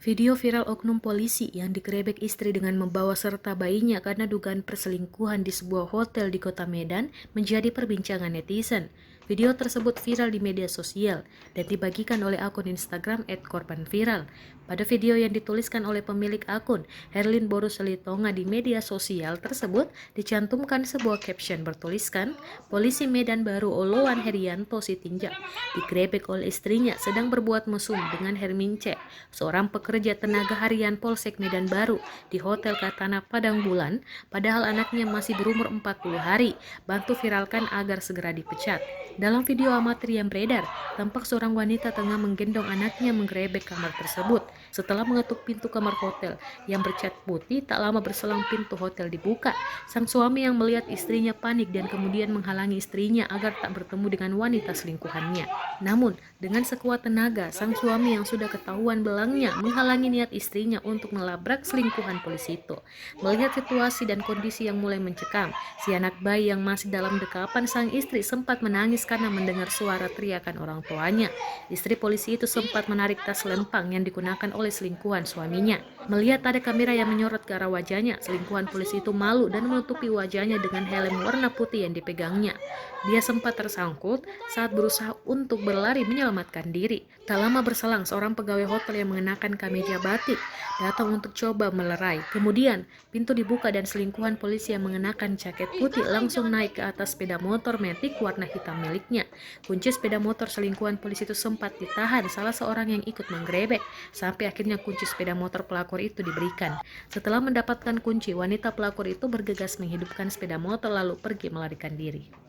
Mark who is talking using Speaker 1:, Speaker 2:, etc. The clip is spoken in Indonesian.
Speaker 1: Video viral oknum polisi yang digerebek istri dengan membawa serta bayinya karena dugaan perselingkuhan di sebuah hotel di kota Medan menjadi perbincangan netizen. Video tersebut viral di media sosial dan dibagikan oleh akun Instagram @korbanviral. Pada video yang dituliskan oleh pemilik akun, Herlin Boruselitonga di media sosial tersebut dicantumkan sebuah caption bertuliskan, Polisi Medan Baru Oloan Herianto Sitinjak digerebek oleh istrinya sedang berbuat mesum dengan Hermince, seorang pekerja tenaga harian Polsek Medan Baru di Hotel Katana Padang Bulan, padahal anaknya masih berumur 40 hari. Bantu viralkan agar segera dipecat. Dalam video amatir yang beredar, tampak seorang wanita tengah menggendong anaknya menggerebek kamar tersebut. Setelah mengetuk pintu kamar hotel yang bercat putih, tak lama berselang pintu hotel dibuka. Sang suami yang melihat istrinya panik dan kemudian menghalangi istrinya agar tak bertemu dengan wanita selingkuhannya. Namun, dengan sekuat tenaga, sang suami yang sudah ketahuan belangnya menghalangi niat istrinya untuk melabrak selingkuhan polisi itu. Melihat situasi dan kondisi yang mulai mencekam, si anak bayi yang masih dalam dekapan sang istri sempat menangis karena mendengar suara teriakan orang tuanya. Istri polisi itu sempat menarik tas lempang yang digunakan oleh selingkuhan suaminya. Melihat ada kamera yang menyorot ke arah wajahnya, selingkuhan polisi itu malu dan menutupi wajahnya dengan helm warna putih yang dipegangnya. Dia sempat tersangkut saat berusaha untuk berlari menyelamatkan diri. Tak lama berselang, seorang pegawai hotel yang mengenakan kemeja batik datang untuk coba melerai. Kemudian, pintu dibuka dan selingkuhan polisi yang mengenakan jaket putih langsung naik ke atas sepeda motor Matic warna hitam miliknya. Kunci sepeda motor selingkuhan polisi itu sempat ditahan salah seorang yang ikut menggerebek, sampai akhirnya kunci sepeda motor pelakor itu diberikan. Setelah mendapatkan kunci, wanita pelakor itu bergegas menghidupkan sepeda motor lalu pergi melarikan diri.